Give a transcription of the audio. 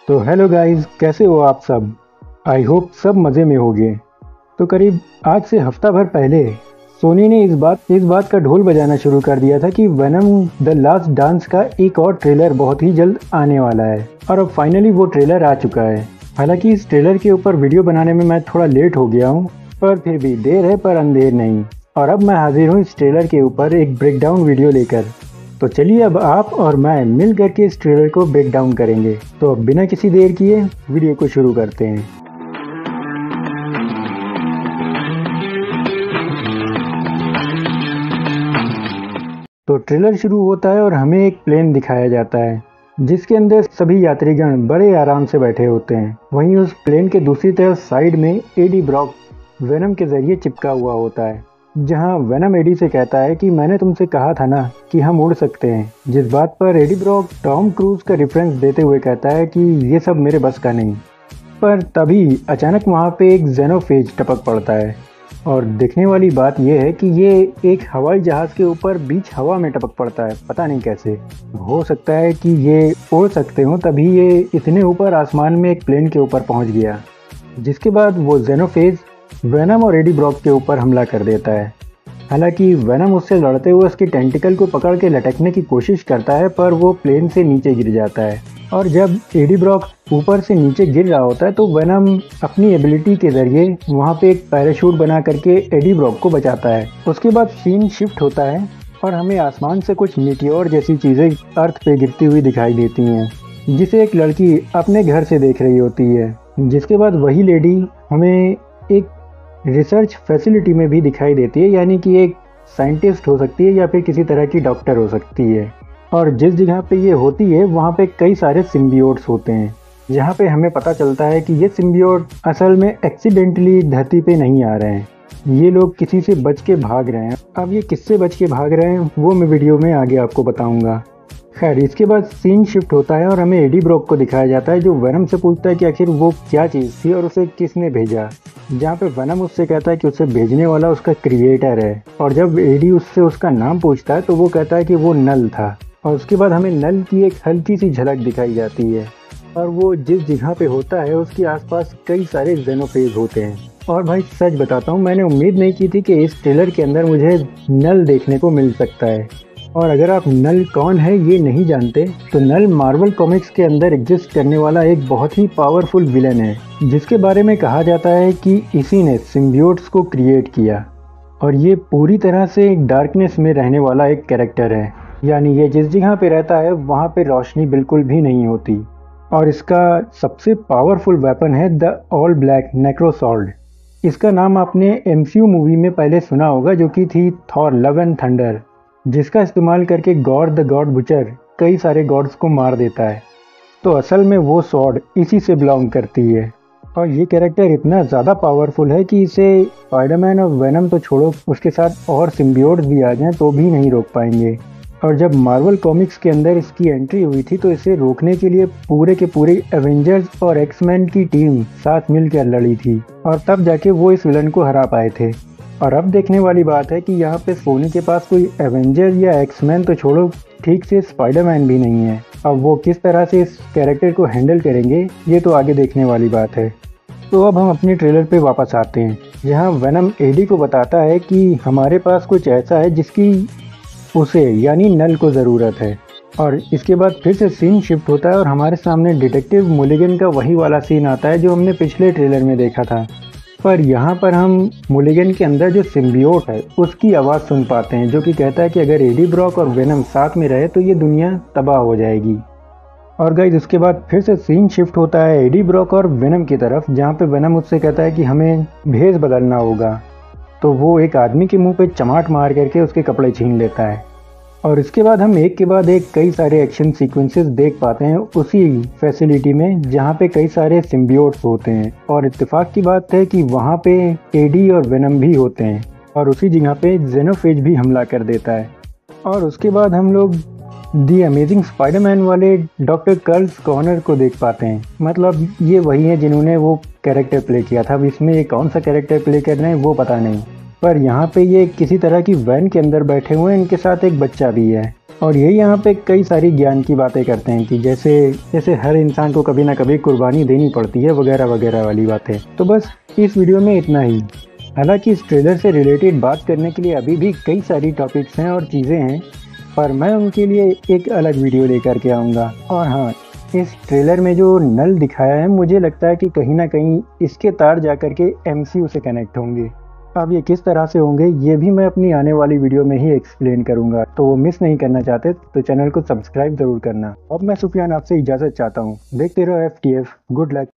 तो hello guys, कैसे हो आप सब। आई होप सब मज़े में होंगे। तो करीब आज से हफ्ता भर पहले सोनी ने इस बात का ढोल बजाना शुरू कर दिया था कि वेनम द लास्ट डांस का एक और ट्रेलर बहुत ही जल्द आने वाला है। और अब फाइनली वो ट्रेलर आ चुका है। हालांकि इस ट्रेलर के ऊपर वीडियो बनाने में मैं थोड़ा लेट हो गया हूँ, पर फिर भी देर है पर अंधेर नहीं। और अब मैं हाजिर हूँ इस ट्रेलर के ऊपर एक ब्रेकडाउन वीडियो लेकर। तो चलिए अब आप और मैं मिल करके इस ट्रेलर को ब्रेक डाउन करेंगे। तो अब बिना किसी देर किए वीडियो को शुरू करते हैं। तो ट्रेलर शुरू होता है और हमें एक प्लेन दिखाया जाता है जिसके अंदर सभी यात्रीगण बड़े आराम से बैठे होते हैं। वहीं उस प्लेन के दूसरी तरफ साइड में एडी ब्रॉक वेनम के जरिए चिपका हुआ होता है, जहां वेनम एडी से कहता है कि मैंने तुमसे कहा था ना कि हम उड़ सकते हैं। जिस बात पर एडी ब्रॉक टॉम क्रूज का रेफरेंस देते हुए कहता है कि ये सब मेरे बस का नहीं। पर तभी अचानक वहां पे एक जेनोफेज टपक पड़ता है। और देखने वाली बात यह है कि ये एक हवाई जहाज के ऊपर बीच हवा में टपक पड़ता है, पता नहीं कैसे। हो सकता है कि ये उड़ सकते हो, तभी ये इतने ऊपर आसमान में एक प्लेन के ऊपर पहुंच गया। जिसके बाद वो जेनोफेज वेनम और एडी ब्रॉक के ऊपर हमला कर देता है। हालांकि वेनम उससे लड़ते हुए उसकी टेंटिकल को पकड़ के लटकने की कोशिश करता है, पर वो प्लेन से नीचे गिर जाता है। और जब एडी ब्रॉक ऊपर से नीचे गिर रहा होता है तो वेनम अपनी एबिलिटी के जरिए वहाँ पे एक पैराशूट बना करके एडी ब्रॉक को बचाता है। उसके बाद सीन शिफ्ट होता है और हमें आसमान से कुछ मीटियोर जैसी चीज़ें अर्थ पे गिरती हुई दिखाई देती हैं, जिसे एक लड़की अपने घर से देख रही होती है। जिसके बाद वही लेडी हमें एक रिसर्च फैसिलिटी में भी दिखाई देती है, यानी कि एक साइंटिस्ट हो सकती है या फिर किसी तरह की डॉक्टर हो सकती है। और जिस जगह पे ये होती है वहाँ पे कई सारे सिम्बियोट्स होते हैं, जहाँ पे हमें पता चलता है कि ये सिम्बियोट असल में एक्सीडेंटली धरती पे नहीं आ रहे हैं। ये लोग किसी से बच के भाग रहे हैं। अब ये किससे बच के भाग रहे हैं वो मैं वीडियो में आगे आपको बताऊँगा। खैर, इसके बाद सीन शिफ्ट होता है और हमें एडी ब्रॉक को दिखाया जाता है, जो वेनम से पूछता है कि आखिर वो क्या चीज़ थी और उसे किसने भेजा। जहाँ पे वेनम उससे कहता है कि उसे भेजने वाला उसका क्रिएटर है। और जब एडी उससे उसका नाम पूछता है तो वो कहता है कि वो नल था। और उसके बाद हमें नल की एक हल्की सी झलक दिखाई जाती है, और वो जिस जगह पे होता है उसके आसपास कई सारे जेनोफेज होते हैं। और भाई सच बताता हूँ, मैंने उम्मीद नहीं की थी कि इस ट्रेलर के अंदर मुझे नल देखने को मिल सकता है। और अगर आप नल कौन है ये नहीं जानते तो नल मार्वल कॉमिक्स के अंदर एग्जिस्ट करने वाला एक बहुत ही पावरफुल विलन है, जिसके बारे में कहा जाता है कि इसी ने सिम्बियोट्स को क्रिएट किया। और ये पूरी तरह से एक डार्कनेस में रहने वाला एक कैरेक्टर है, यानी ये जिस जगह पे रहता है वहाँ पे रोशनी बिल्कुल भी नहीं होती। और इसका सबसे पावरफुल वेपन है द ऑल ब्लैक नेक्रोसॉर्ड। इसका नाम आपने एमसीयू मूवी में पहले सुना होगा, जो कि थी थॉर लव एंड थंडर, जिसका इस्तेमाल करके गॉड द गॉड बुचर कई सारे गॉड्स को मार देता है। तो असल में वो सॉर्ड इसी से बिलोंग करती है। और ये कैरेक्टर इतना ज़्यादा पावरफुल है कि इसे स्पाइडरमैन और वेनम तो छोड़ो, उसके साथ और सिम्बियोट्स भी आ जाएं तो भी नहीं रोक पाएंगे। और जब मार्वल कॉमिक्स के अंदर इसकी एंट्री हुई थी तो इसे रोकने के लिए पूरे के पूरे एवेंजर्स और एक्समैन की टीम साथ मिलकर लड़ी थी, और तब जाके वो इस विलन को हरा पाए थे। और अब देखने वाली बात है कि यहाँ पे सोनी के पास कोई एवेंजर या एक्समैन तो छोड़ो, ठीक से स्पाइडरमैन भी नहीं है। अब वो किस तरह से इस कैरेक्टर को हैंडल करेंगे ये तो आगे देखने वाली बात है। तो अब हम अपने ट्रेलर पे वापस आते हैं, जहाँ वेनम एडी को बताता है कि हमारे पास कुछ ऐसा है जिसकी उसे यानी नल को ज़रूरत है। और इसके बाद फिर से सीन शिफ्ट होता है और हमारे सामने डिटेक्टिव मुलिगन का वही वाला सीन आता है जो हमने पिछले ट्रेलर में देखा था। पर यहाँ पर हम मुलिगन के अंदर जो सिम्बियोट है उसकी आवाज़ सुन पाते हैं, जो कि कहता है कि अगर एडी ब्रॉक और वेनम साथ में रहे तो ये दुनिया तबाह हो जाएगी। और गाइज उसके बाद फिर से सीन शिफ्ट होता है एडी ब्रॉक और वेनम की तरफ, जहाँ पे वेनम उससे कहता है कि हमें भेष बदलना होगा। तो वो एक आदमी के मुंह पे चमाट मार करके उसके कपड़े छीन लेता है। और इसके बाद हम एक के बाद एक कई सारे एक्शन सीक्वेंसेस देख पाते हैं उसी फैसिलिटी में, जहाँ पे कई सारे सिम्बियोट्स होते हैं। और इत्तेफाक की बात है कि वहाँ पे एडी और वेनम भी होते हैं, और उसी जगह पे जेनोफेज भी हमला कर देता है। और उसके बाद हम लोग दी अमेजिंग स्पाइडरमैन वाले डॉक्टर कर्ल्स कॉर्नर को देख पाते हैं। मतलब ये वही है जिन्होंने वो कैरेक्टर प्ले किया था। अब इसमें ये कौन सा कैरेक्टर प्ले कर रहे हैं वो पता नहीं, पर यहाँ पे ये किसी तरह की वैन के अंदर बैठे हुए हैं, इनके साथ एक बच्चा भी है। और यही यहाँ पे कई सारी ज्ञान की बातें करते हैं कि जैसे जैसे हर इंसान को कभी ना कभी कुर्बानी देनी पड़ती है वगैरह वगैरह वाली बातें। तो बस इस वीडियो में इतना ही। हालांकि इस ट्रेलर से रिलेटेड बात करने के लिए अभी भी कई सारी टॉपिक्स हैं और चीज़ें हैं, पर मैं उनके लिए एक अलग वीडियो लेकर के आऊँगा। और हाँ, इस ट्रेलर में जो नल दिखाया है मुझे लगता है कि कहीं ना कहीं इसके तार जाकर के MCU से कनेक्ट होंगे। अब ये किस तरह से होंगे ये भी मैं अपनी आने वाली वीडियो में ही एक्सप्लेन करूंगा, तो वो मिस नहीं करना चाहते तो चैनल को सब्सक्राइब जरूर करना। अब मैं सुफियान आपसे इजाज़त चाहता हूँ। देखते रहो FTF। Good luck.